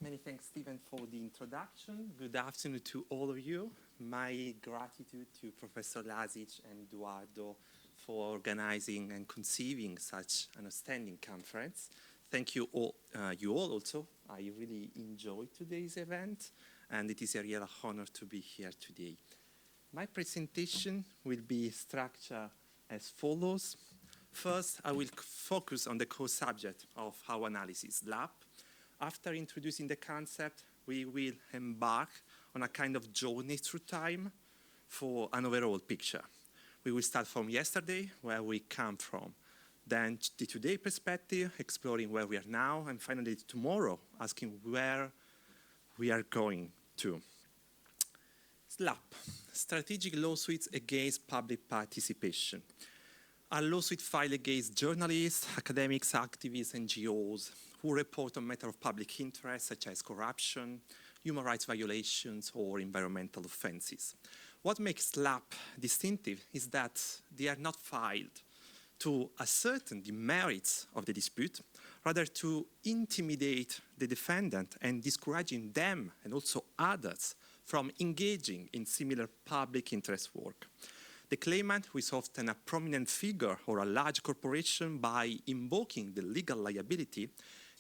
Many thanks, Stephen, for the introduction. Good afternoon to all of you. My gratitude to Professor Lazic and Eduardo for organizing and conceiving such an outstanding conference. Thank you all, also. I really enjoyed today's event, and it is a real honor to be here today. My presentation will be structured as follows. First, I will focus on the core subject of our analysis, SLAPP. After introducing the concept, we will embark on a kind of journey through time for an overall picture. We will start from yesterday, where we come from, then the today perspective, exploring where we are now, and finally tomorrow, asking where we are going to. SLAPP, Strategic Lawsuits Against Public Participation. A lawsuit filed against journalists, academics, activists, NGOs, who report on matters of public interest, such as corruption, human rights violations, or environmental offenses. What makes SLAPP distinctive is that they are not filed to ascertain the merits of the dispute, rather to intimidate the defendant and discouraging them and also others from engaging in similar public interest work. The claimant, who is often a prominent figure or a large corporation, by invoking the legal liability,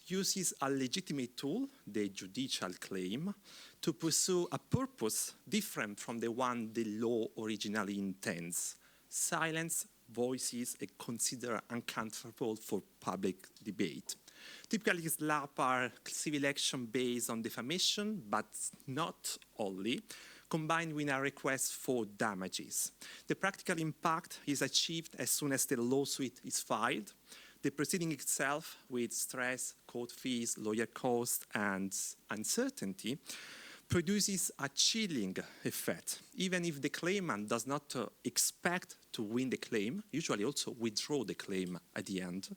uses a legitimate tool, the judicial claim, to pursue a purpose different from the one the law originally intends: silence voices considered uncomfortable for public debate. Typically, SLAPP are civil action based on defamation, but not only, combined with a request for damages. The practical impact is achieved as soon as the lawsuit is filed. The proceeding itself, with stress, court fees, lawyer costs, and uncertainty, produces a chilling effect. Even if the claimant does not expect to win the claim, usually also withdraw the claim at the end,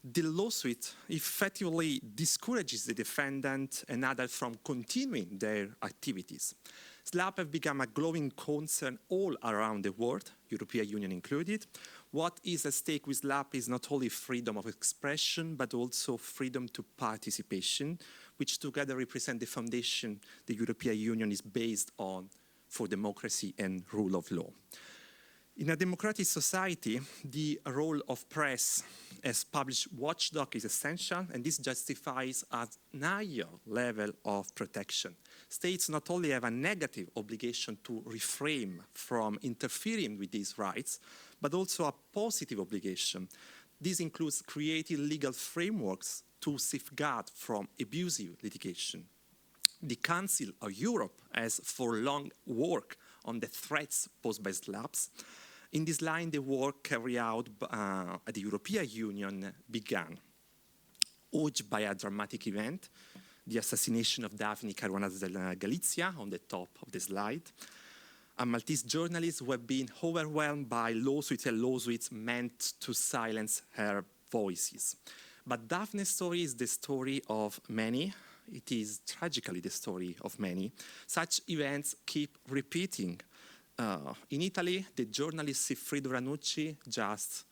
the lawsuit effectively discourages the defendant and others from continuing their activities. SLAPP have become a growing concern all around the world, European Union included. What is at stake with SLAPP is not only freedom of expression, but also freedom to participation, which together represent the foundation the European Union is based on for democracy and rule of law. In a democratic society, the role of press as public watchdog is essential, and this justifies a higher level of protection. States not only have a negative obligation to refrain from interfering with these rights, but also a positive obligation. This includes creating legal frameworks to safeguard from abusive litigation. The Council of Europe has for long worked on the threats posed by SLAPPs. In this line, the work carried out at the European Union began, urged by a dramatic event, the assassination of Daphne Caruana Galizia on the top of the slide, a Maltese journalist who had been overwhelmed by lawsuits meant to silence her voices. But Daphne's story is the story of many. It is tragically the story of many. Such events keep repeating. In Italy, the journalist Siffredo Ranucci just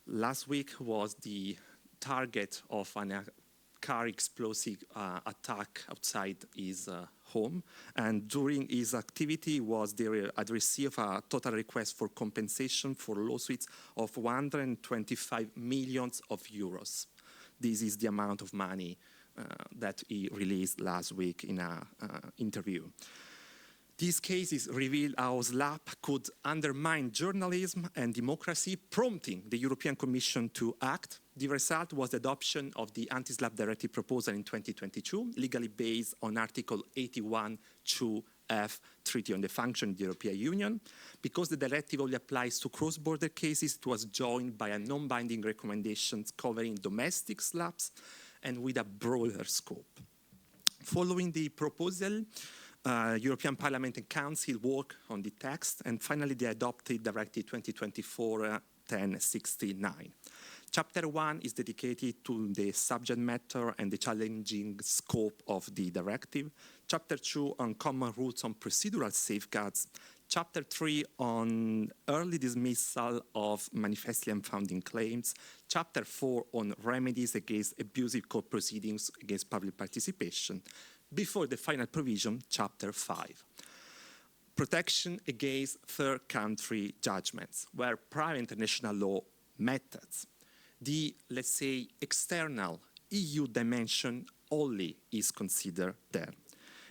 last week was the target of a car explosive attack outside his home, and during his activity was the addressee of a total request for compensation for lawsuits of 125 million euros. This is the amount of money that he released last week in an interview. These cases reveal how SLAPP could undermine journalism and democracy, prompting the European Commission to act. The result was the adoption of the Anti-SLAPP Directive proposal in 2022, legally based on Article 81(2)(f) Treaty on the Function of the European Union. Because the directive only applies to cross-border cases, it was joined by a non-binding recommendation covering domestic SLAPPs and with a broader scope. Following the proposal, European Parliament and Council work on the text, and finally they adopted Directive 2024-1069. Chapter 1 is dedicated to the subject matter and the challenging scope of the directive. Chapter 2 on common rules on procedural safeguards Chapter 3 on early dismissal of manifestly unfounded claims. Chapter 4 on remedies against abusive court proceedings against public participation. Before the final provision, Chapter 5. Protection against third country judgments, where private international law methods. The, let's say, external EU dimension only is considered there.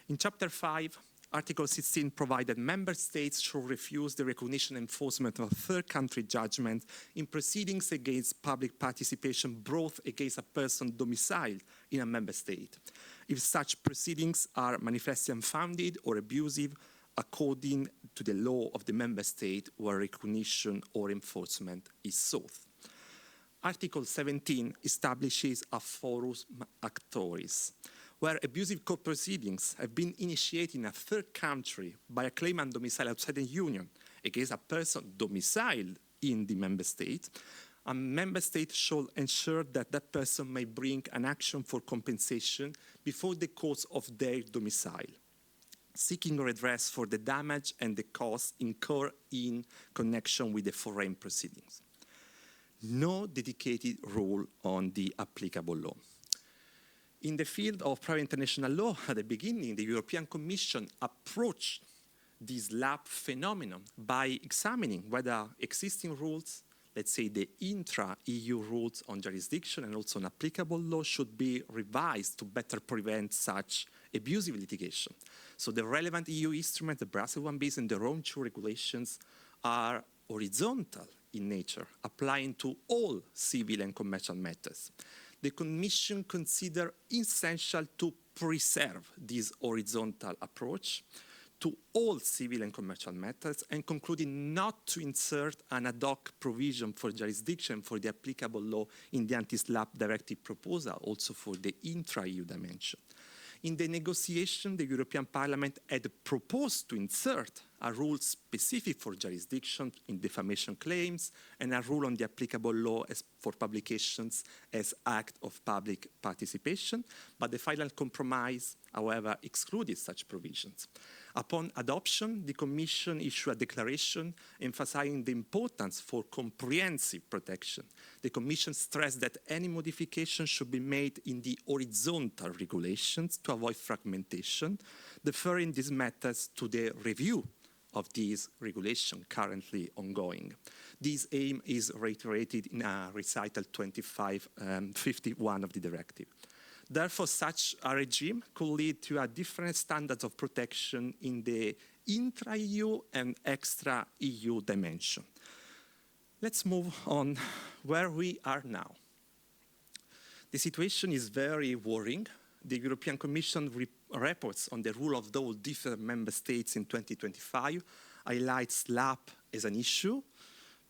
In Chapter 5, Article 16 provided member states should refuse the recognition and enforcement of third country judgment in proceedings against public participation brought against a person domiciled in a member state, if such proceedings are manifestly unfounded or abusive according to the law of the member state where recognition or enforcement is sought. Article 17 establishes a forus actoris, where abusive court proceedings have been initiated in a third country by a claimant domiciled outside the Union against a person domiciled in the member state, a member state shall ensure that that person may bring an action for compensation before the courts of their domicile, seeking redress for the damage and the costs incurred in connection with the foreign proceedings. No dedicated rule on the applicable law. In the field of private international law, at the beginning, the European Commission approached this SLAPP phenomenon by examining whether existing rules, let's say the intra-EU rules on jurisdiction and also on applicable law, should be revised to better prevent such abusive litigation. So the relevant EU instruments, the Brussels 1bis and the Rome II regulations, are horizontal in nature, applying to all civil and commercial matters. The Commission considered essential to preserve this horizontal approach to all civil and commercial matters and concluded not to insert an ad hoc provision for jurisdiction for the applicable law in the Anti-SLAPP Directive proposal, also for the intra-EU dimension. In the negotiation, the European Parliament had proposed to insert a rule specific for jurisdiction in defamation claims and a rule on the applicable law for publications as act of public participation, but the final compromise, however, excluded such provisions. Upon adoption, the Commission issued a declaration emphasizing the importance for comprehensive protection. The Commission stressed that any modification should be made in the horizontal regulations to avoid fragmentation, deferring these matters to the review of these regulations currently ongoing. This aim is reiterated in recital 2551 of the directive. Therefore, such a regime could lead to a different standards of protection in the intra-EU and extra-EU dimension. Let's move on where we are now. The situation is very worrying. The European Commission reports on the rule of law of different member states in 2025 highlights SLAPP as an issue,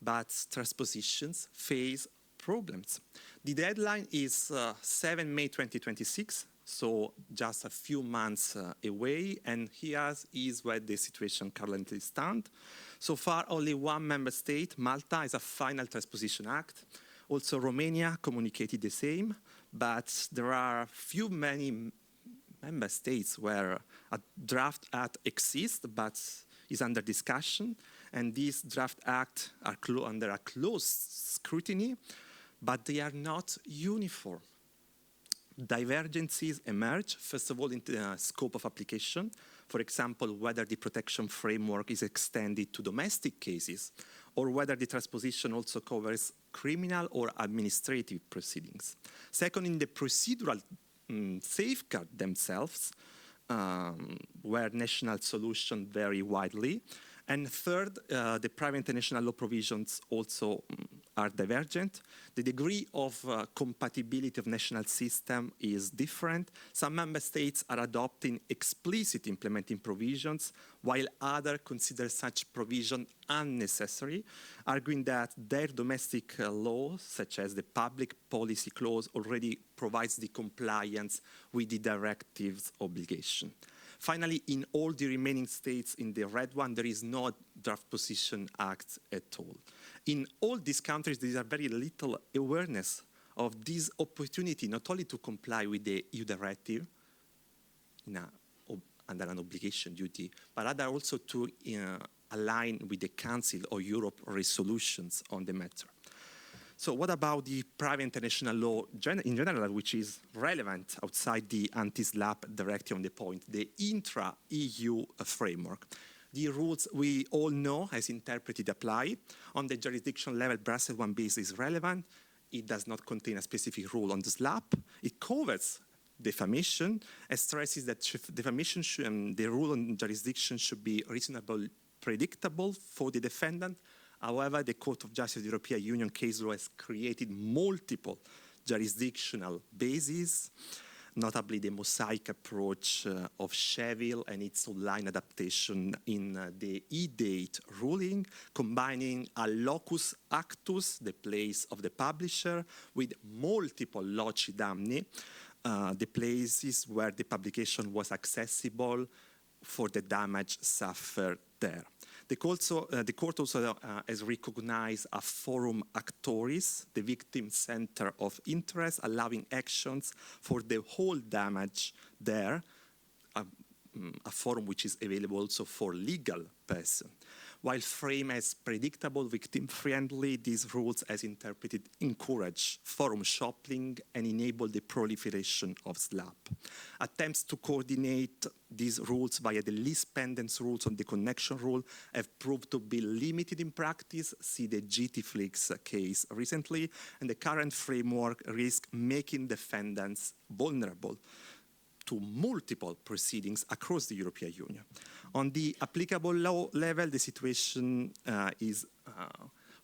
but transpositions face problems. The deadline is 7 May 2026, so just a few months away, and here is where the situation currently stands. So far, only one member state, Malta, has a final transposition act. Also, Romania communicated the same, but there are many member states where a draft act exists, but is under discussion, and these draft acts are under a close scrutiny, but they are not uniform. Divergences emerge, first of all, in the scope of application. For example, whether the protection framework is extended to domestic cases, or whether the transposition also covers criminal or administrative proceedings. Second, in the procedural safeguard themselves, where national solutions vary widely. And third, the private international law provisions also are divergent. The degree of compatibility of national system is different. Some member states are adopting explicit implementing provisions, while others consider such provision unnecessary, arguing that their domestic laws, such as the public policy clause, already provides the compliance with the directive's obligation. Finally, in all the remaining states in the red one, there is no draft position act at all. In all these countries, there is very little awareness of this opportunity, not only to comply with the EU directive under an obligation duty, but rather also to aligned with the Council of Europe resolutions on the matter. So what about the private international law in general, which is relevant outside the Anti-SLAPP Directive on the point, the intra-EU framework? The rules we all know, as interpreted, apply. On the jurisdiction level, Brussels 1 bis is relevant. It does not contain a specific rule on the SLAPP. It covers defamation, and stresses that defamation the rule on jurisdiction should be reasonably predictable for the defendant. However, the Court of Justice of the European Union case law has created multiple jurisdictional bases, notably the mosaic approach of Sheville and its online adaptation in the e-date ruling, combining a locus actus, the place of the publisher, with multiple loci damni, the places where the publication was accessible for the damage suffered there. The court also has recognized a forum actoris, the victim center of interest, allowing actions for the whole damage there, a forum which is available also for legal person. While framed as predictable, victim-friendly, these rules, as interpreted, encourage forum shopping and enable the proliferation of SLAPP. Attempts to coordinate these rules via the least pendants rules on the connection rule have proved to be limited in practice. See the GTFlix case recently, and the current framework risks making defendants vulnerable to multiple proceedings across the European Union. On the applicable law level, the situation is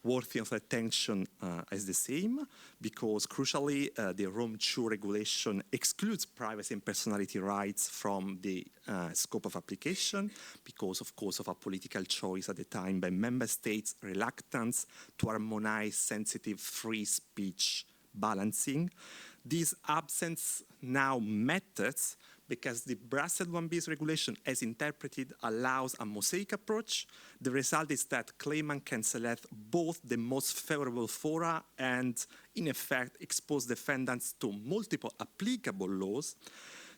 worthy of attention as the same, because crucially, the Rome II regulation excludes privacy and personality rights from the scope of application, because, of course, of a political choice at the time by member states' reluctance to harmonize sensitive free speech balancing. This absence now matters because the Brussels 1 bis regulation, as interpreted, allows a mosaic approach. The result is that claimant can select both the most favorable fora and, in effect, expose defendants to multiple applicable laws.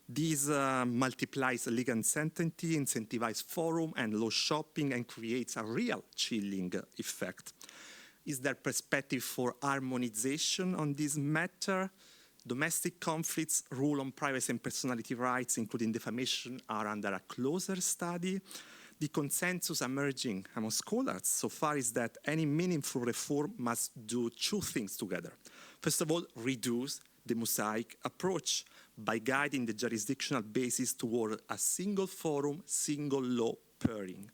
This multiplies legal uncertainty, incentivizes forum and law shopping, and creates a real chilling effect. Is there perspective for harmonization on this matter? Domestic conflicts, rule on privacy and personality rights, including defamation, are under a closer study. The consensus emerging among scholars so far is that any meaningful reform must do two things together. First of all, reduce the mosaic approach by guiding the jurisdictional basis toward a single forum, single law pairing,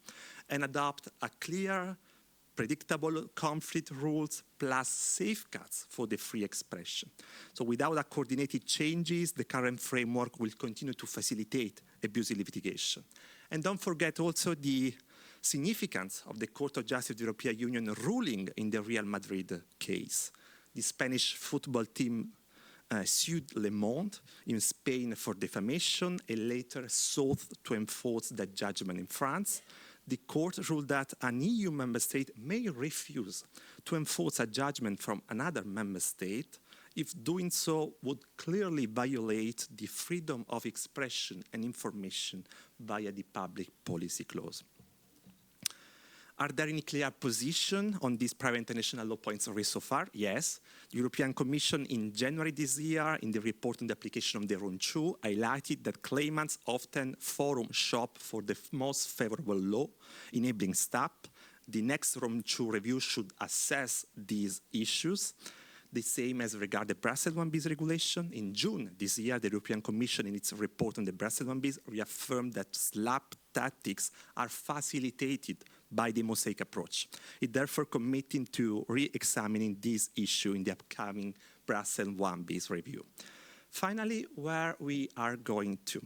and adopt a clear, predictable conflict rules plus safeguards for the free expression. So without a coordinated changes, the current framework will continue to facilitate abusive litigation. And don't forget also the significance of the Court of Justice of the European Union ruling in the Real Madrid case. The Spanish football team sued Le Monde in Spain for defamation and later sought to enforce that judgment in France. The court ruled that an EU member state may refuse to enforce a judgment from another member state if doing so would clearly violate the freedom of expression and information via the public policy clause. Are there any clear position on these private international law points raised so far? Yes. The European Commission in January this year, in the report on the application of the Rome II, highlighted that claimants often forum shop for the most favorable law, enabling SLAPP. The next Rome II review should assess these issues. The same as regard the Brussels 1 bis regulation. In June this year, the European Commission, in its report on the Brussels 1 bis, reaffirmed that SLAPP tactics are facilitated by the mosaic approach. It therefore committing to re-examining this issue in the upcoming Brussels 1 bis review. Finally, where we are going to.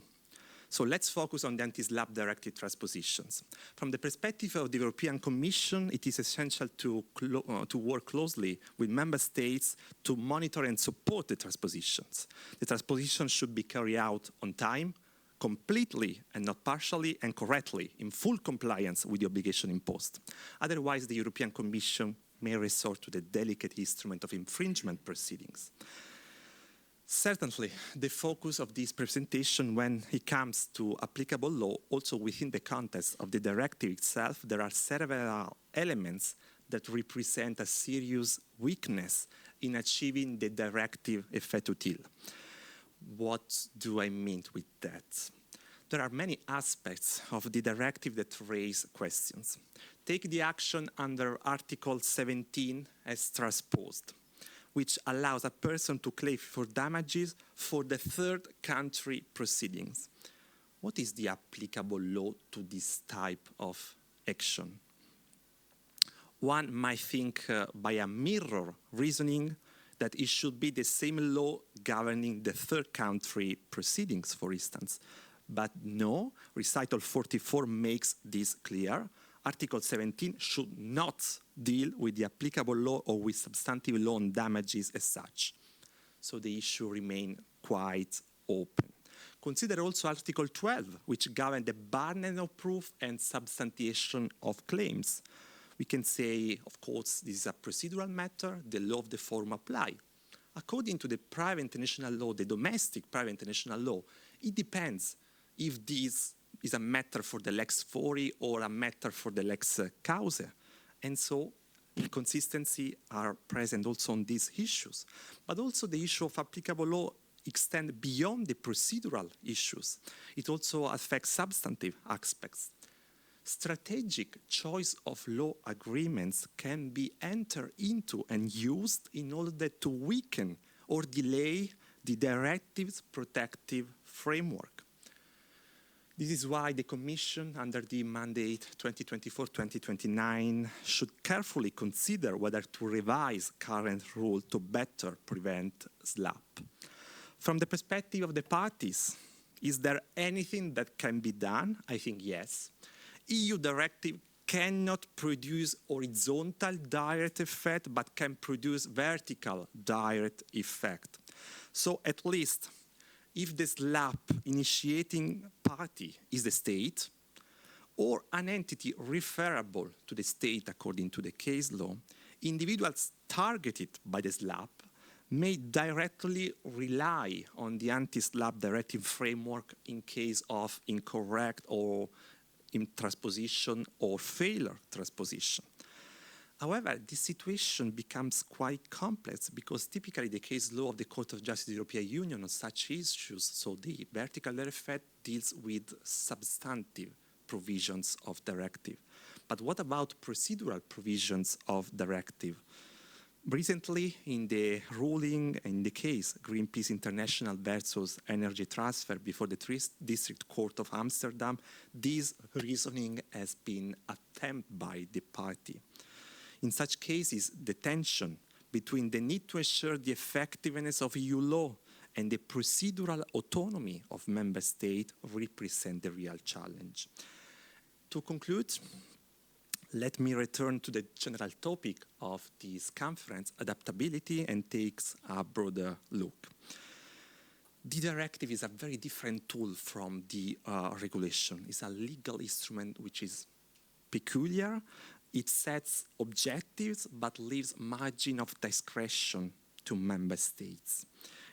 So let's focus on the Anti-SLAPP Directive transpositions. From the perspective of the European Commission, it is essential to work closely with member states to monitor and support the transpositions. The transposition should be carried out on time, completely and not partially, and correctly, in full compliance with the obligation imposed. Otherwise, the European Commission may resort to the delicate instrument of infringement proceedings. Certainly, the focus of this presentation when it comes to applicable law, also within the context of the directive itself, there are several elements that represent a serious weakness in achieving the directive effet utile. What do I mean with that? There are many aspects of the directive that raise questions. Take the action under Article 17 as transposed, which allows a person to claim for damages for the third country proceedings. What is the applicable law to this type of action? One might think by a mirror reasoning that it should be the same law governing the third country proceedings, for instance. But no, Recital 44 makes this clear. Article 17 should not deal with the applicable law or with substantive law on damages as such. So the issue remains quite open. Consider also Article 12, which governs the burden of proof and substantiation of claims. We can say, of course, this is a procedural matter, the law of the form apply. According to the private international law, the domestic private international law, it depends if this is a matter for the lex fori or a matter for the lex causa. And so inconsistency are present also on these issues. But also the issue of applicable law extends beyond the procedural issues. It also affects substantive aspects. Strategic choice of law agreements can be entered into and used in order to weaken or delay the directive's protective framework. This is why the Commission, under the mandate 2024-2029, should carefully consider whether to revise current rule to better prevent SLAPP. From the perspective of the parties, is there anything that can be done? I think yes. EU directive cannot produce horizontal direct effect, but can produce vertical direct effect. So at least, if the SLAPP initiating party is the state, or an entity referable to the state according to the case law, individuals targeted by the SLAPP may directly rely on the anti-SLAPP directive framework in case of incorrect or in transposition or failure transposition. However, this situation becomes quite complex because typically the case law of the Court of Justice of the European Union on such issues, so the vertical effect deals with substantive provisions of directive. But what about procedural provisions of directive? Recently, in the ruling in the case Greenpeace International versus Energy Transfer before the District Court of Amsterdam, this reasoning has been attempted by the party. In such cases, the tension between the need to ensure the effectiveness of EU law and the procedural autonomy of member states represent the real challenge. To conclude, let me return to the general topic of this conference, adaptability, and takes a broader look. The directive is a very different tool from the regulation. It's a legal instrument which is peculiar. It sets objectives but leaves margin of discretion to member states.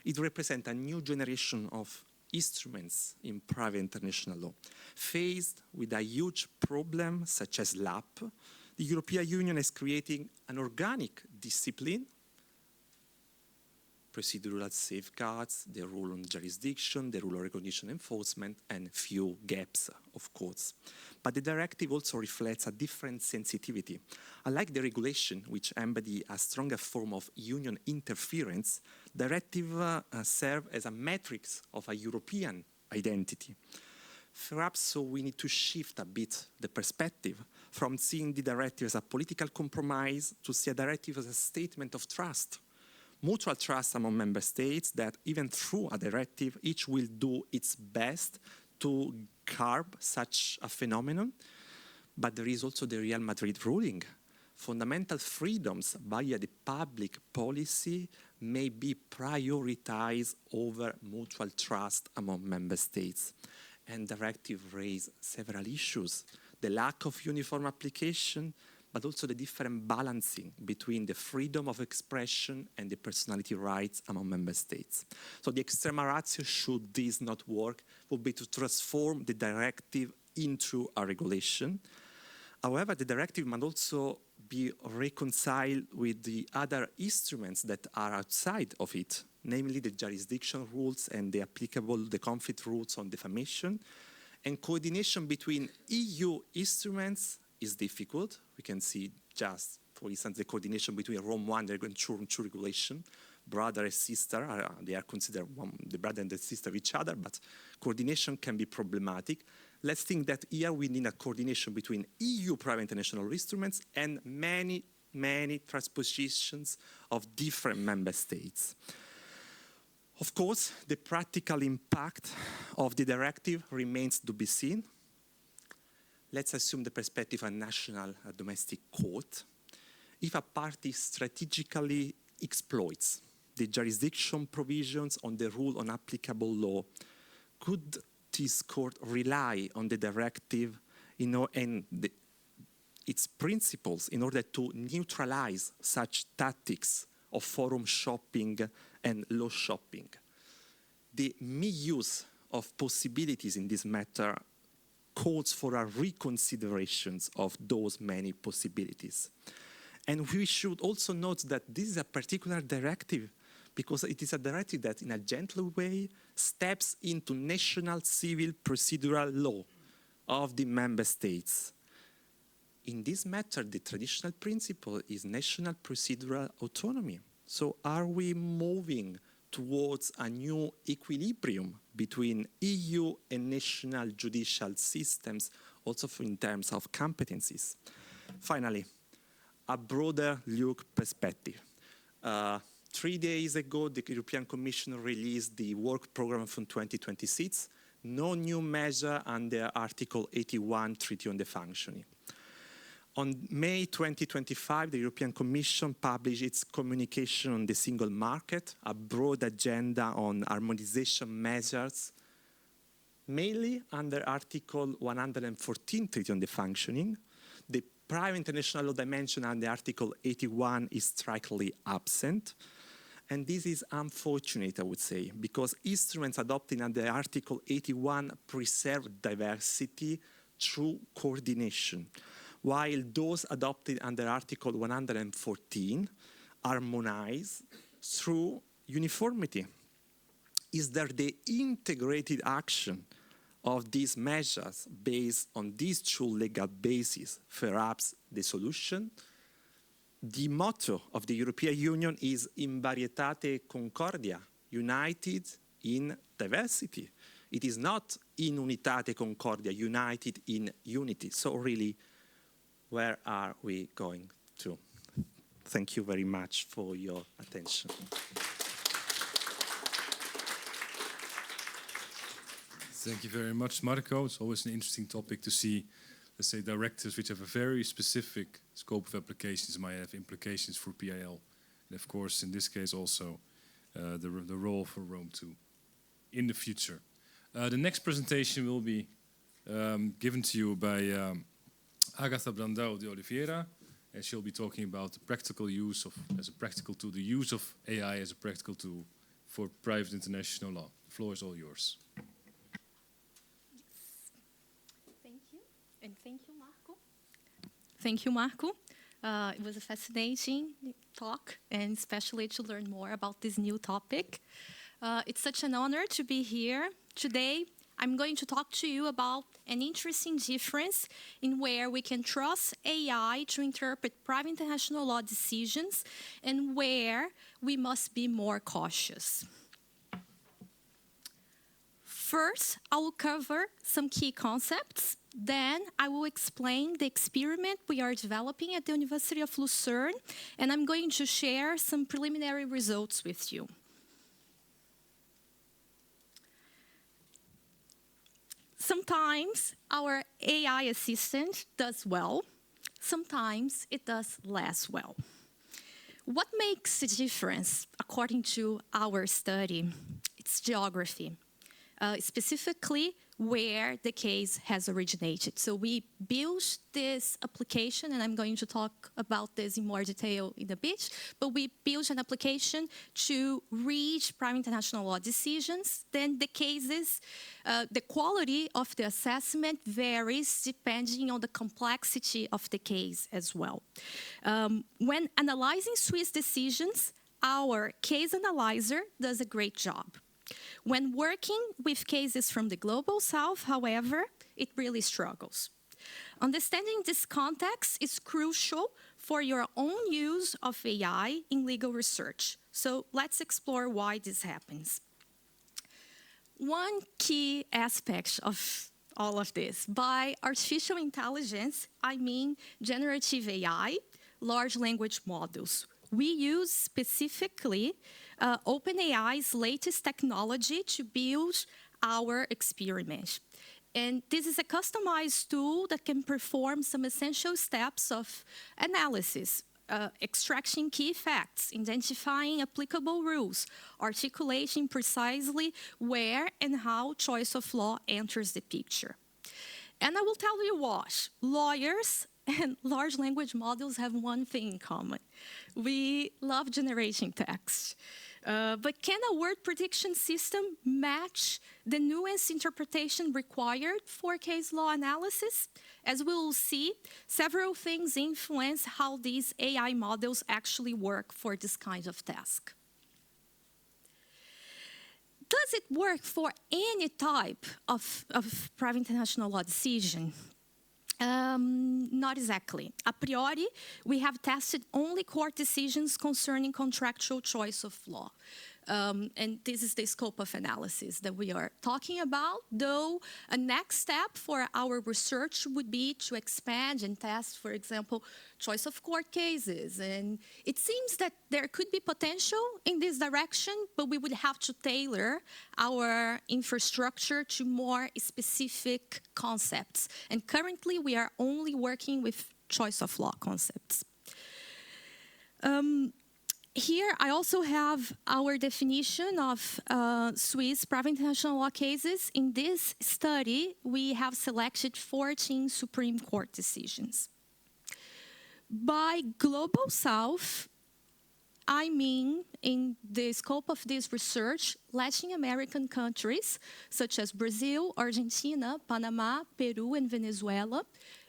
It represents a new generation of instruments in private international law. Faced with a huge problem such as SLAPP, the European Union is creating an organic discipline, procedural safeguards, the rule on jurisdiction, the rule of recognition enforcement, and few gaps, of course. But the directive also reflects a different sensitivity. Unlike the regulation, which embody a stronger form of union interference, directive serve as a matrix of a European identity. Perhaps so we need to shift a bit the perspective from seeing the directive as a political compromise to see a directive as a statement of trust. Mutual trust among member states that even through a directive, each will do its best to curb such a phenomenon. But there is also the Real Madrid ruling. Fundamental freedoms via the public policy may be prioritized over mutual trust among member states. And directive raise several issues. The lack of uniform application, but also the different balancing between the freedom of expression and the personality rights among member states. So the extrema ratio, should this not work, would be to transform the directive into a regulation. However, the directive must also be reconciled with the other instruments that are outside of it, namely the jurisdiction rules and the conflict rules on defamation. And coordination between EU instruments is difficult. We can see just, for instance, the coordination between Rome I and Rome II regulation. Brother and sister, they are considered the brother and the sister of each other, but coordination can be problematic. Let's think that here we need a coordination between EU private international instruments and many, many transpositions of different member states. Of course, the practical impact of the directive remains to be seen. Let's assume the perspective of a national domestic court. If a party strategically exploits the jurisdiction provisions on the rule on applicable law, could this court rely on the directive and its principles in order to neutralize such tactics of forum shopping and law shopping? The misuse of possibilities in this matter calls for a reconsideration of those many possibilities. And we should also note that this is a particular directive because it is a directive that in a gentle way steps into national civil procedural law of the member states. In this matter, the traditional principle is national procedural autonomy. So are we moving towards a new equilibrium between EU and national judicial systems, also in terms of competencies? Finally, a broader look perspective. 3 days ago, the European Commission released the work program from 2026, no new measure under Article 81 Treaty on the Functioning. On May 2025, the European Commission published its communication on the single market, a broad agenda on harmonization measures, mainly under Article 114 Treaty on the Functioning. The private international law dimension under Article 81 is strikingly absent. And this is unfortunate, I would say, because instruments adopted under Article 81 preserve diversity through coordination, while those adopted under Article 114 harmonize through uniformity. Is there the integrated action of these measures based on these two legal bases perhaps the solution? The motto of the European Union is in varietate concordia, united in diversity. It is not in unitate concordia, united in unity. So really, where are we going to? Thank you very much for your attention. Thank you very much, Marco. It's always an interesting topic to see, let's say, directives which have a very specific scope of applications might have implications for PIL. And of course, in this case also, the role for Rome II in the future. The next presentation will be given to you by Agatha Brandão de Oliveira, and she'll be talking about the practical use of, as a practical tool, the use of AI as a practical tool for private international law. The floor is all yours. And thank you, Marco. Thank you, Marco. It was a fascinating talk, and especially to learn more about this new topic. It's such an honor to be here. Today, I'm going to talk to you about an interesting difference in where we can trust AI to interpret private international law decisions and where we must be more cautious. First, I will cover some key concepts. Then I will explain the experiment we are developing at the University of Lucerne, and I'm going to share some preliminary results with you. Sometimes our AI assistant does well, sometimes it does less well. What makes a difference according to our study? It's geography. specifically where the case has originated. So we built this application, and I'm going to talk about this in more detail in a bit, but we built an application to reach private international law decisions. Then the cases, the quality of the assessment varies depending on the complexity of the case as well. When analyzing Swiss decisions, our case analyzer does a great job. When working with cases from the Global South, however, it really struggles. Understanding this context is crucial for your own use of AI in legal research. So let's explore why this happens. One key aspect of all of this, by artificial intelligence, I mean generative AI, large language models. We use specifically OpenAI's latest technology to build our experiment. And this is a customized tool that can perform some essential steps of analysis, extracting key facts, identifying applicable rules, articulating precisely where and how choice of law enters the picture. And I will tell you what, lawyers and large language models have one thing in common. We love generating text. But can a word prediction system match the nuanced interpretation required for case law analysis? As we will see, several things influence how these AI models actually work for this kind of task. Does it work for any type of private international law decision? Not exactly. A priori, we have tested only court decisions concerning contractual choice of law. And this is the scope of analysis that we are talking about, though a next step for our research would be to expand and test, for example, choice of court cases. And it seems that there could be potential in this direction, but we would have to tailor our infrastructure to more specific concepts. And currently, we are only working with choice of law concepts. Here, I also have our definition of Swiss private international law cases. In this study, we have selected 14 Supreme Court decisions. By Global South, I mean, in the scope of this research, Latin American countries, such as Brazil, Argentina, Panama, Peru, and Venezuela.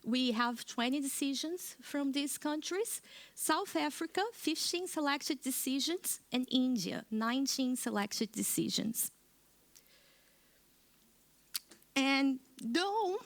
We have 20 decisions from these countries. South Africa, 15 selected decisions, and India, 19 selected decisions. And though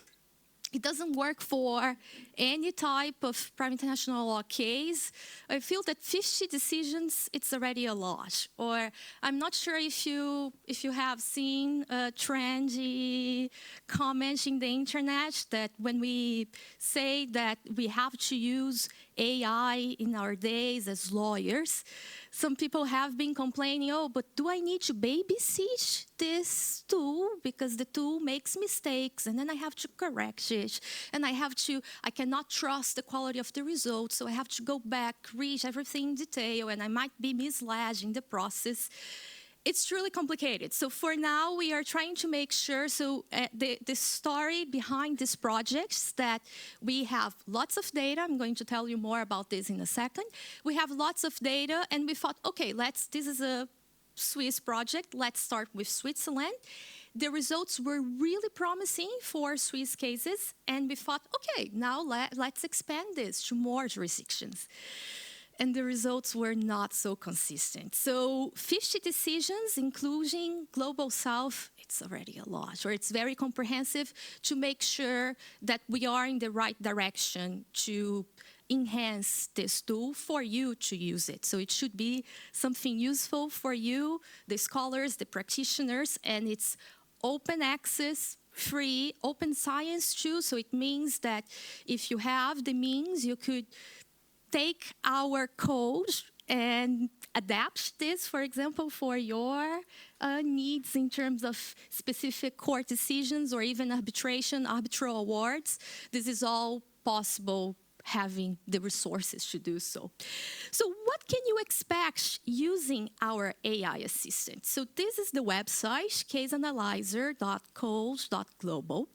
it doesn't work for any type of private international law case, I feel that 50 decisions, it's already a lot. Or I'm not sure if you have seen a trendy comment in the internet that when we say that we have to use AI in our days as lawyers, some people have been complaining, oh, but do I need to babysit this tool because the tool makes mistakes and then I have to correct it and I cannot trust the quality of the results, so I have to go back, read everything in detail, and I might be misled in the process. It's really complicated. So for now, we are trying to make sure, the story behind this project is that we have lots of data. I'm going to tell you more about this in a second. We have lots of data, and we thought, okay, this is a Swiss project. Let's start with Switzerland. The results were really promising for Swiss cases, and we thought, okay, now let's expand this to more jurisdictions. And the results were not so consistent. So 50 decisions, including Global South, it's already a lot, or it's very comprehensive to make sure that we are in the right direction to enhance this tool for you to use it. So it should be something useful for you, the scholars, the practitioners, and it's open access, free, open science too. So it means that if you have the means, you could take our code and adapt this, for example, for your needs in terms of specific court decisions or even arbitration, arbitral awards. This is all possible having the resources to do so. So what can you expect using our AI assistant? So this is the website, caseanalyzer.coles.global.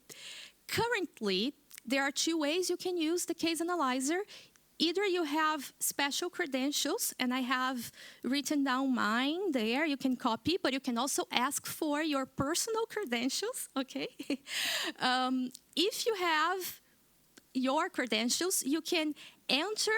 Currently, there are two ways you can use the case analyzer. Either you have special credentials, and I have written down mine there. You can copy, but you can also ask for your personal credentials, okay? If you have your credentials, you can enter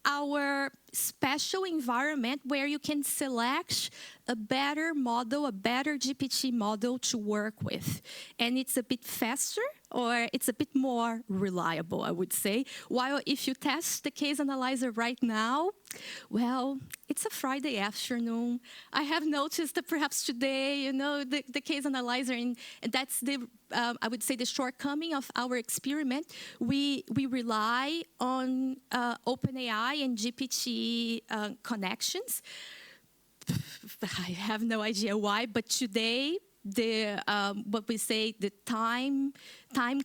our special environment where you can select a better model, a better GPT model to work with. And it's a bit faster, or it's a bit more reliable, I would say. While if you test the case analyzer right now, well, it's a Friday afternoon. I have noticed that perhaps today, the case analyzer, and that's the, I would say, the shortcoming of our experiment. We rely on OpenAI and GPT connections. I have no idea why, but today, what we say, the time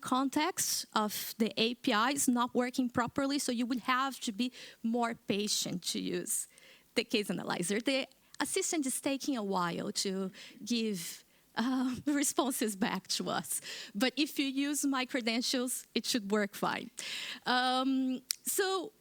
context of the API is not working properly, so you would have to be more patient to use the case analyzer. The assistant is taking a while to give responses back to us. But if you use my credentials, it should work fine. So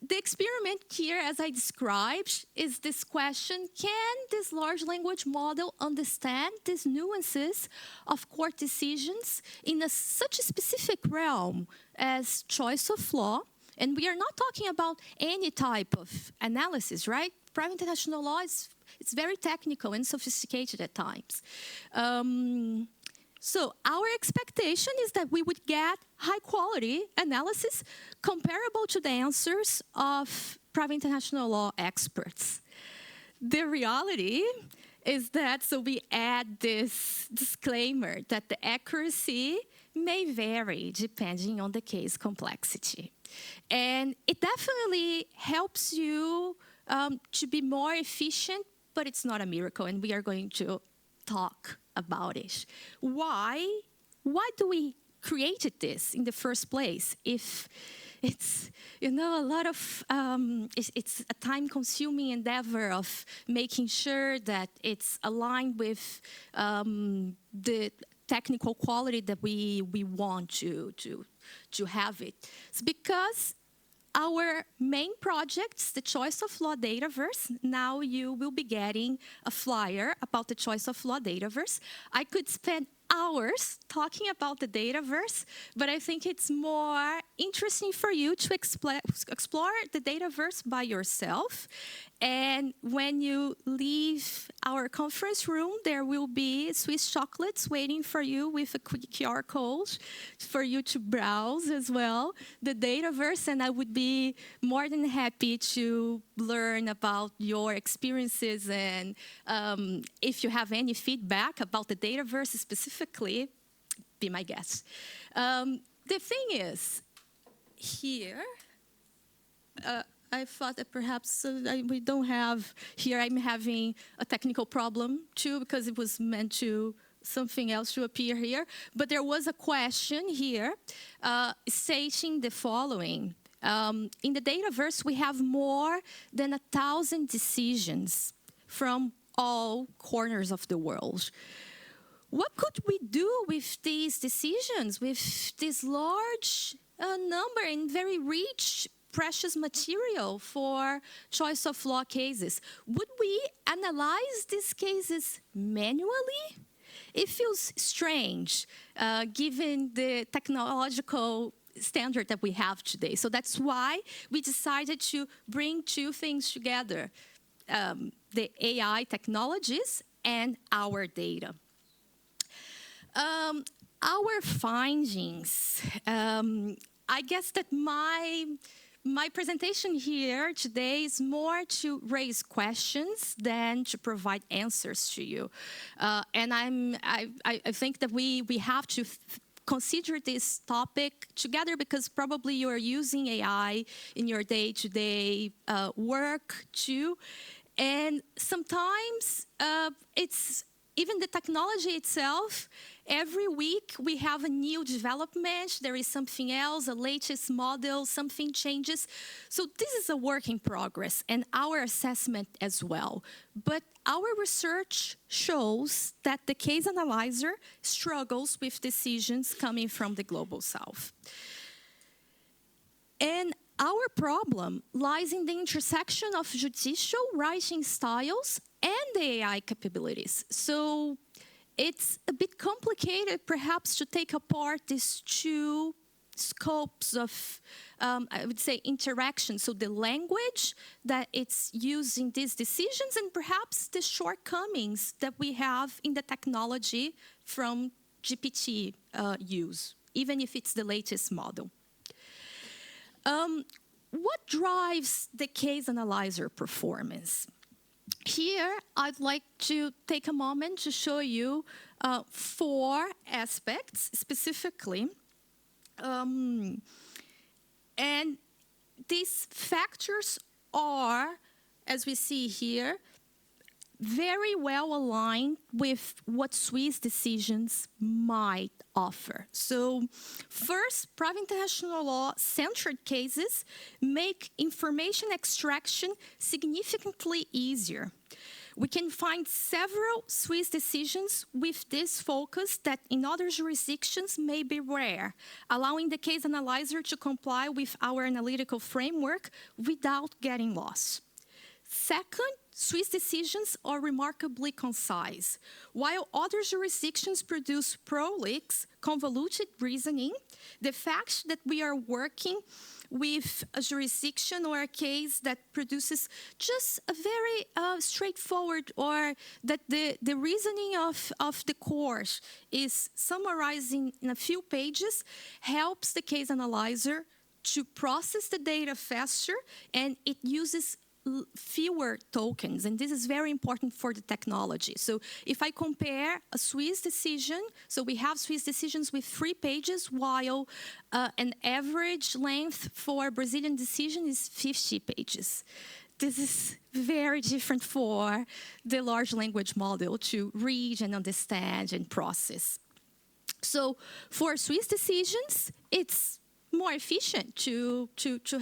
the experiment here, as I described, is this question: can this large language model understand these nuances of court decisions in such a specific realm as choice of law? And we are not talking about any type of analysis, right? Private international law it's very technical and sophisticated at times. So our expectation is that we would get high-quality analysis comparable to the answers of private international law experts. The reality is that, so we add this disclaimer that the accuracy may vary depending on the case complexity. And it definitely helps you to be more efficient, but it's not a miracle, and we are going to talk about it. Why do we created this in the first place? If it's, a lot of, it's a time-consuming endeavor of making sure that it's aligned with the technical quality that we want to have it. It's because our main projects, the Choice of Law Dataverse, now you will be getting a flyer about the Choice of Law Dataverse. I could spend hours talking about the Dataverse, but I think it's more interesting for you to explore the Dataverse by yourself. And when you leave our conference room, there will be Swiss chocolates waiting for you with a quick QR code for you to browse as well the Dataverse. And I would be more than happy to learn about your experiences. And if you have any feedback about the Dataverse specifically, be my guest. The thing is, here, I thought that perhaps we don't have here. I'm having a technical problem too, because it was meant to something else to appear here. But there was a question here stating the following. In the Dataverse, we have more than 1,000 decisions from all corners of the world. What could we do with these decisions, with this large number and very rich, precious material for choice of law cases? Would we analyze these cases manually? It feels strange, given the technological standard that we have today. So that's why we decided to bring two things together, the AI technologies and our data. Our findings, I guess that my presentation here today is more to raise questions than to provide answers to you. And I think that we have to consider this topic together, because probably you are using AI in your day-to-day work too. And sometimes it's even the technology itself, every week we have a new development, there is something else, a latest model, something changes. So this is a work in progress, and our assessment as well. But our research shows that the case analyzer struggles with decisions coming from the Global South. And our problem lies in the intersection of judicial writing styles and the AI capabilities. So it's a bit complicated, perhaps, to take apart these two scopes of, I would say, interaction. So the language that it's using these decisions, and perhaps the shortcomings that we have in the technology from GPT use, even if it's the latest model. What drives the case analyzer performance? Here, I'd like to take a moment to show you 4 aspects specifically. And these factors are, as we see here, very well aligned with what Swiss decisions might offer. So first, private international law-centered cases make information extraction significantly easier. We can find several Swiss decisions with this focus that in other jurisdictions may be rare, allowing the case analyzer to comply with our analytical framework without getting lost. Second, Swiss decisions are remarkably concise. While other jurisdictions produce prolix, convoluted reasoning, the fact that we are working with a jurisdiction or a case that produces just a very straightforward, or that the reasoning of the court is summarizing in a few pages, helps the case analyzer to process the data faster, and it uses fewer tokens, and this is very important for the technology. So if I compare a Swiss decision, so we have Swiss decisions with 3 pages, while an average length for a Brazilian decision is 50 pages. This is very different for the large language model to read and understand and process. So for Swiss decisions, it's more efficient to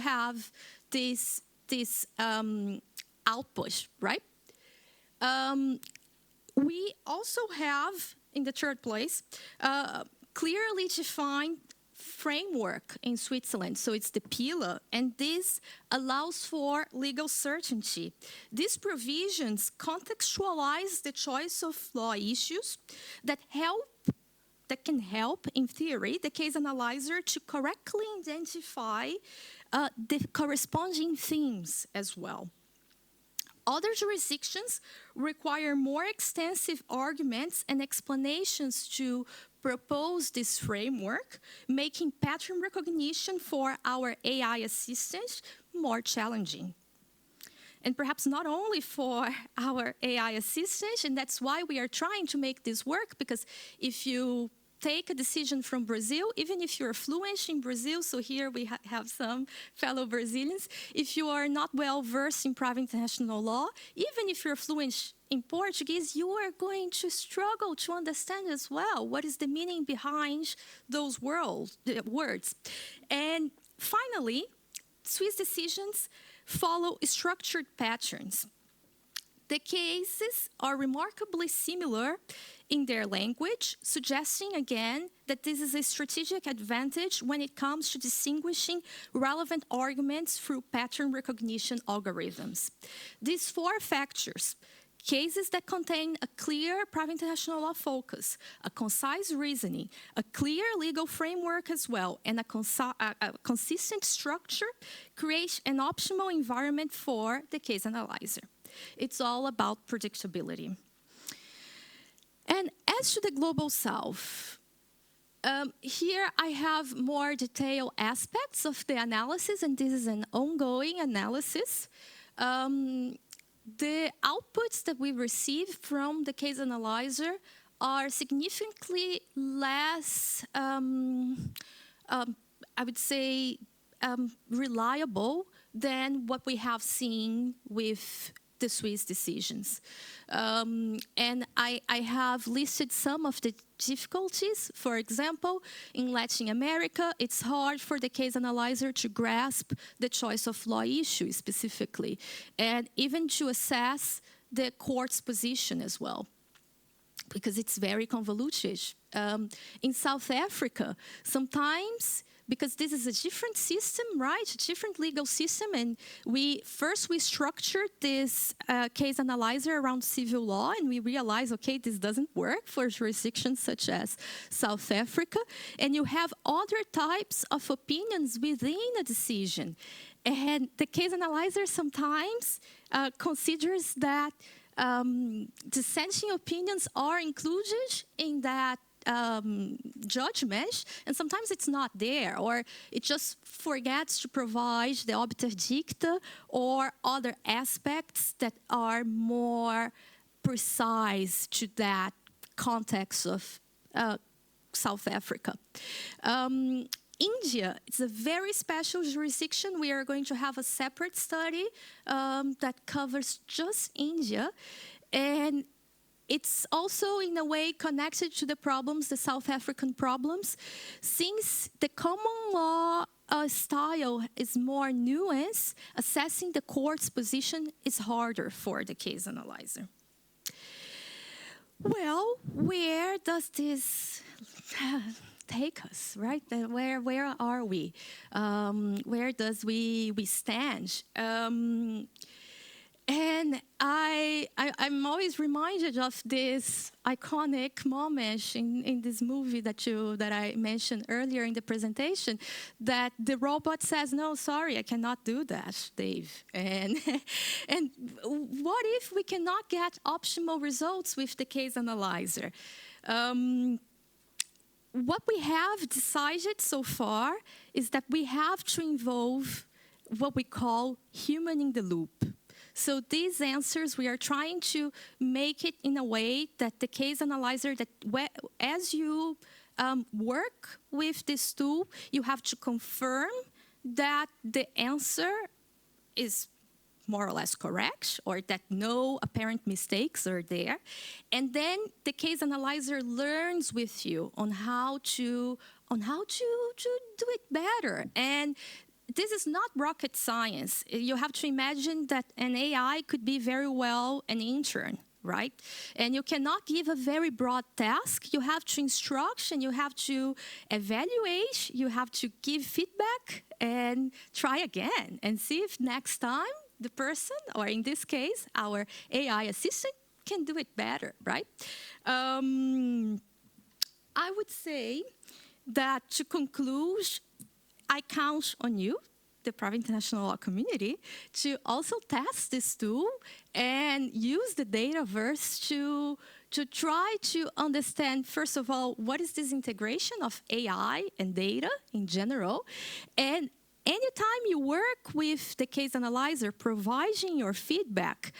have this output, right? We also have, in the third place, clearly defined framework in Switzerland. So it's the PIL, and this allows for legal certainty. These provisions contextualize the choice of law issues that can help, in theory, the case analyzer to correctly identify the corresponding themes as well. Other jurisdictions require more extensive arguments and explanations to propose this framework, making pattern recognition for our AI assistant more challenging. And perhaps not only for our AI assistant, and that's why we are trying to make this work, because if you take a decision from Brazil, even if you're fluent in Brazil, so here we have some fellow Brazilians, if you are not well versed in private international law, even if you're fluent in Portuguese, you are going to struggle to understand as well what is the meaning behind those words. And finally, Swiss decisions follow structured patterns. The cases are remarkably similar in their language, suggesting again that this is a strategic advantage when it comes to distinguishing relevant arguments through pattern recognition algorithms. These 4 factors, cases that contain a clear private international law focus, a concise reasoning, a clear legal framework as well, and a consistent structure, create an optimal environment for the case analyzer. It's all about predictability. And as to the Global South, here I have more detailed aspects of the analysis, and this is an ongoing analysis. The outputs that we receive from the case analyzer are significantly less, I would say, reliable than what we have seen with the Swiss decisions. And I have listed some of the difficulties. For example, in Latin America, it's hard for the case analyzer to grasp the choice of law issue specifically, and even to assess the court's position as well, because it's very convoluted. In South Africa, sometimes, because this is a different system, right? A different legal system, and we structured this case analyzer around civil law, and we realized, okay, this doesn't work for jurisdictions such as South Africa, and you have other types of opinions within a decision. And the case analyzer sometimes considers that dissenting opinions are included in that judgment, and sometimes it's not there, or it just forgets to provide the obiter dicta or other aspects that are more precise to that context of South Africa. India, it's a very special jurisdiction. We are going to have a separate study that covers just India, and it's also, in a way, connected to the problems, the South African problems, since the common law style is more nuanced. Assessing the court's position is harder for the case analyzer. Well, where does this take us, right? Where are we? Where does we stand? And I'm always reminded of this iconic moment in this movie that I mentioned earlier in the presentation, that the robot says, "No, sorry, I cannot do that, Dave." And what if we cannot get optimal results with the case analyzer? What we have decided so far is that we have to involve what we call human in the loop. So these answers, we are trying to make it in a way that the case analyzer, that as you work with this tool, you have to confirm that the answer is more or less correct, or that no apparent mistakes are there. And then the case analyzer learns with you on how to do it better. And this is not rocket science. You have to imagine that an AI could be very well an intern, right? And you cannot give a very broad task. You have to instruct, and you have to evaluate, you have to give feedback, and try again, and see if next time the person, or in this case, our AI assistant, can do it better, right? I would say that, to conclude, I count on you, the private international law community, to also test this tool and use the Dataverse to try to understand, first of all, what is this integration of AI and data in general. And anytime you work with the case analyzer, providing your feedback,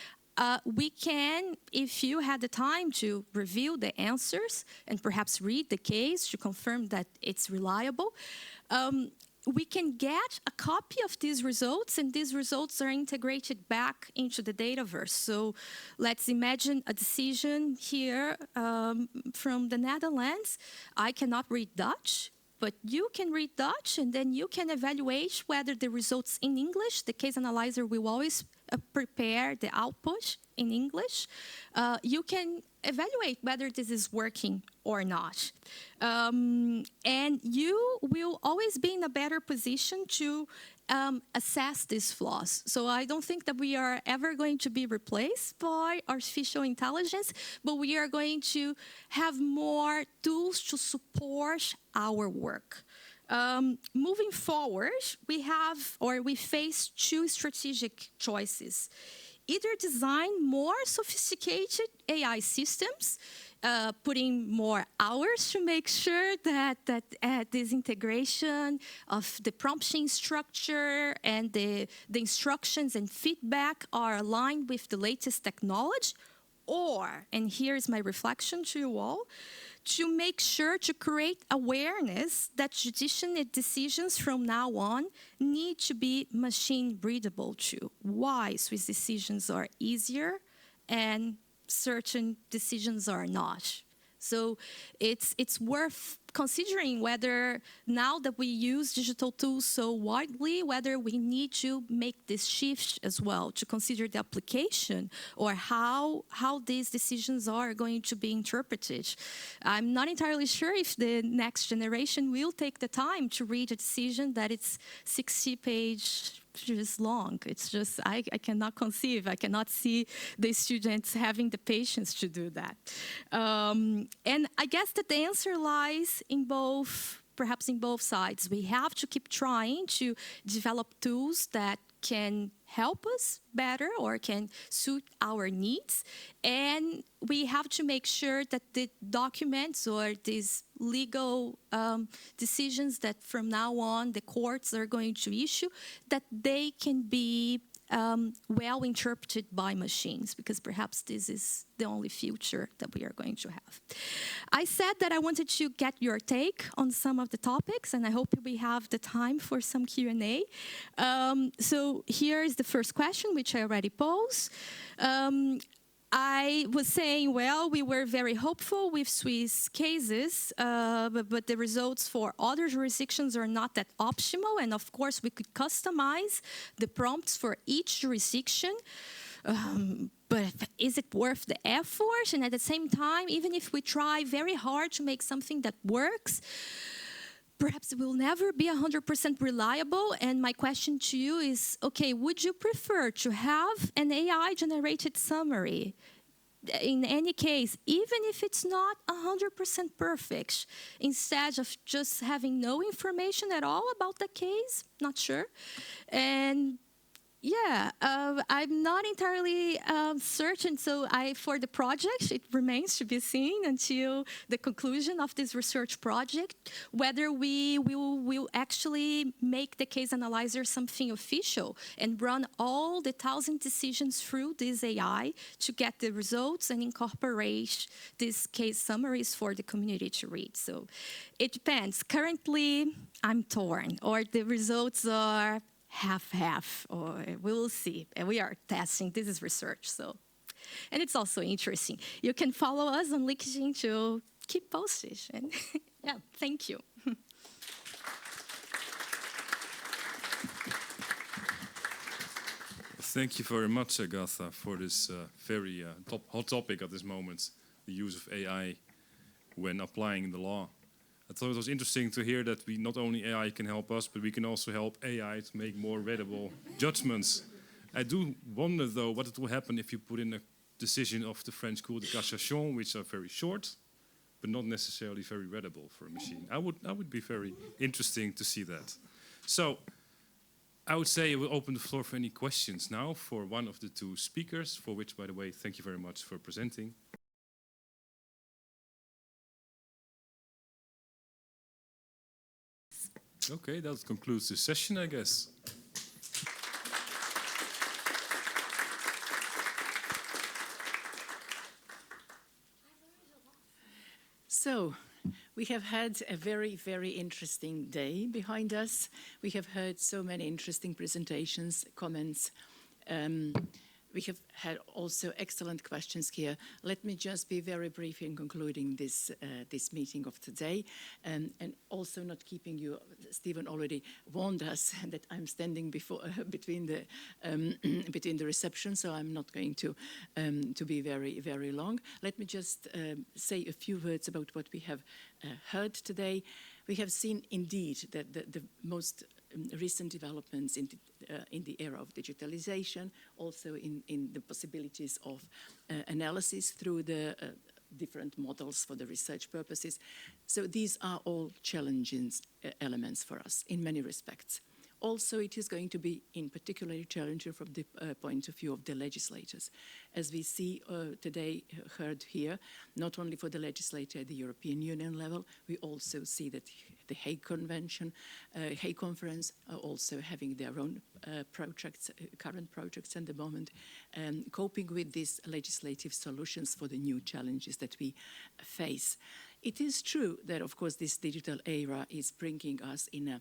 we can, if you had the time to review the answers and perhaps read the case to confirm that it's reliable, we can get a copy of these results, and these results are integrated back into the Dataverse. So let's imagine a decision here from the Netherlands. I cannot read Dutch, but you can read Dutch, and then you can evaluate whether the results in English, the case analyzer will always prepare the output in English. You can evaluate whether this is working or not. And you will always be in a better position to assess these flaws. So I don't think that we are ever going to be replaced by artificial intelligence, but we are going to have more tools to support our work. Moving forward, we face two strategic choices. Either design more sophisticated AI systems, putting more hours to make sure that this integration of the prompting structure and the instructions and feedback are aligned with the latest technology, or, and here's my reflection to you all, to make sure to create awareness that judicial decisions from now on need to be machine readable too. Why Swiss decisions are easier and certain decisions are not. So it's worth considering whether now that we use digital tools so widely, whether we need to make this shift as well to consider the application or how these decisions are going to be interpreted. I'm not entirely sure if the next generation will take the time to read a decision that it's 60 pages long. It's just, I cannot conceive, I cannot see the students having the patience to do that. And I guess that the answer lies in both, perhaps in both sides. We have to keep trying to develop tools that can help us better or can suit our needs. And we have to make sure that the documents or these legal decisions that from now on the courts are going to issue, that they can be well interpreted by machines, because perhaps this is the only future that we are going to have. I said that I wanted to get your take on some of the topics, and I hope we have the time for some Q&A. So here is the first question, which I already posed. I was saying, well, we were very hopeful with Swiss cases, but the results for other jurisdictions are not that optimal. And of course, we could customize the prompts for each jurisdiction. But is it worth the effort? And at the same time, even if we try very hard to make something that works, perhaps it will never be 100% reliable. And my question to you is, okay, would you prefer to have an AI-generated summary in any case, even if it's not 100% perfect, instead of just having no information at all about the case? Not sure. And yeah, I'm not entirely certain. So for the project, it remains to be seen until the conclusion of this research project, whether we will actually make the case analyzer something official and run all the 1,000 decisions through this AI to get the results and incorporate these case summaries for the community to read. So it depends. Currently, I'm torn, or the results are half-half, or we will see. And we are testing. This is research, so. And it's also interesting. You can follow us on LinkedIn to keep posted. And yeah, thank you. Thank you very much, Agatha, for this very hot topic at this moment, the use of AI when applying the law. I thought it was interesting to hear that not only AI can help us, but we can also help AI to make more readable judgments. I do wonder, though, what it will happen if you put in a decision of the French Cour de Cassation, which are very short, but not necessarily very readable for a machine. I would be very interesting to see that. So I would say we'll open the floor for any questions now for one of the two speakers, for which, by the way, thank you very much for presenting. Okay, that concludes the session, I guess. So, we have had a very, very interesting day behind us. We have heard so many interesting presentations, comments. We have had also excellent questions here. Let me just be very brief in concluding this meeting of today, and also not keeping you. Stephen already warned us that I'm standing between the reception, so I'm not going to be very, very long. Let me just say a few words about what we have heard today. We have seen indeed that the most recent developments in the era of digitalization, also in the possibilities of analysis through the different models for the research purposes. So these are all challenging elements for us in many respects. Also, it is going to be in particularly challenging from the point of view of the legislators. As we see today, heard here, not only for the legislator at the European Union level, we also see that the Hague Convention, Hague Conference are also having their own projects, current projects at the moment, coping with these legislative solutions for the new challenges that we face. It is true that, of course, this digital era is bringing us in a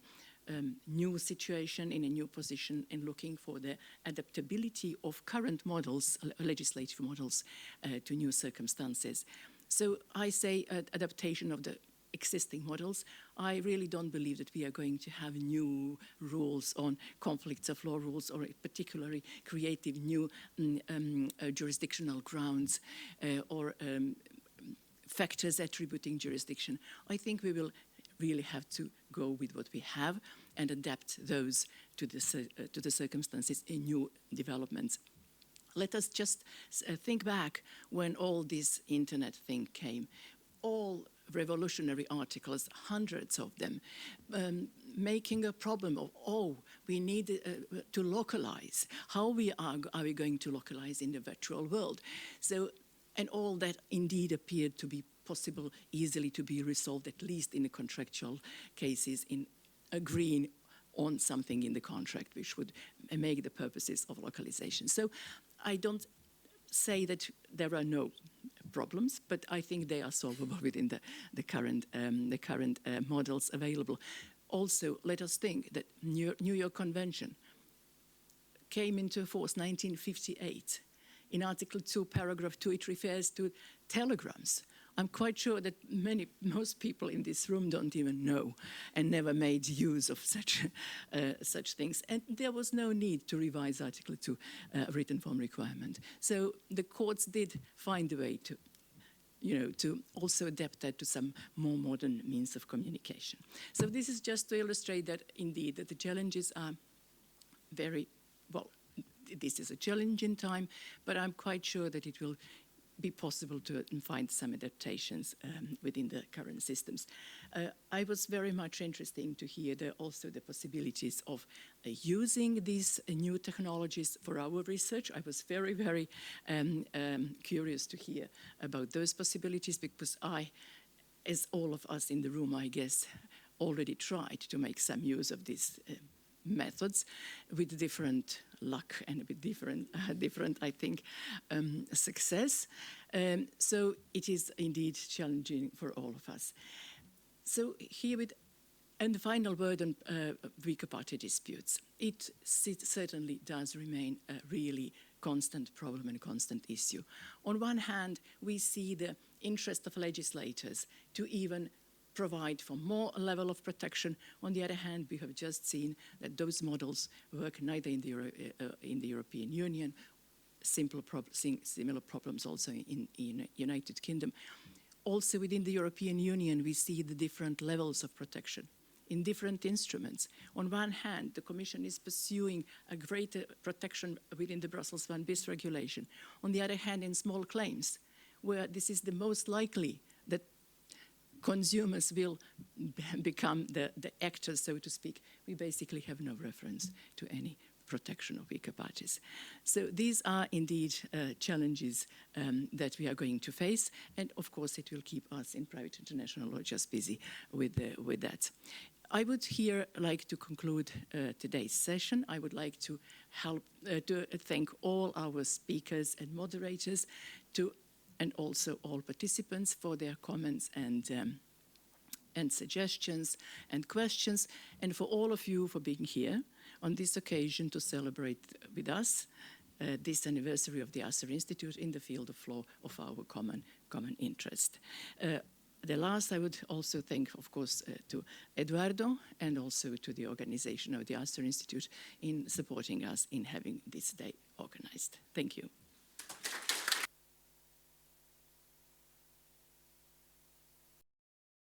new situation, in a new position, and looking for the adaptability of current models, legislative models, to new circumstances. So I say adaptation of the existing models. I really don't believe that we are going to have new rules on conflicts of law rules, or particularly creative new jurisdictional grounds or factors attributing jurisdiction. I think we will really have to go with what we have and adapt those to the circumstances in new developments. Let us just think back when all this internet thing came. All revolutionary articles, hundreds of them, making a problem of, we need to localize. How are we going to localize in the virtual world? So, and all that indeed appeared to be possible easily to be resolved, at least in the contractual cases, in agreeing on something in the contract which would make the purposes of localization. So I don't say that there are no problems, but I think they are solvable within the current models available. Also, let us think that New York Convention came into force 1958. In Article 2, Paragraph 2, it refers to telegrams. I'm quite sure that most people in this room don't even know and never made use of such things. And there was no need to revise Article 2 written form requirement. So the courts did find a way to, to also adapt that to some more modern means of communication. So this is just to illustrate that indeed that the challenges are very, well, this is a challenging time, but I'm quite sure that it will be possible to find some adaptations within the current systems. I was very much interested to hear also the possibilities of using these new technologies for our research. I was very, very curious to hear about those possibilities, because I, as all of us in the room, I guess, already tried to make some use of these methods with different luck and with different, I think, success. So it is indeed challenging for all of us. So here and the final word on weaker party disputes. It certainly does remain a really constant problem and constant issue. On one hand, we see the interest of legislators to even provide for more level of protection. On the other hand, we have just seen that those models work neither in the European Union, similar problems also in United Kingdom. Also within the European Union, we see the different levels of protection in different instruments. On one hand, the Commission is pursuing a greater protection within the Brussels 1 bis regulation. On the other hand, in small claims, where this is the most likely that consumers will become the actors, so to speak, we basically have no reference to any protection of weaker parties. So these are indeed challenges that we are going to face, and of course it will keep us in private international law just busy with that. I would here like to conclude today's session. I would like to thank all our speakers and moderators, and also all participants for their comments and suggestions and questions, and for all of you for being here on this occasion to celebrate with us this anniversary of the Asser Institute in the field of law of our common interest. The last, I would also thank, of course, to Eduardo and also to the organization of the Asser Institute in supporting us in having this day organized. Thank you.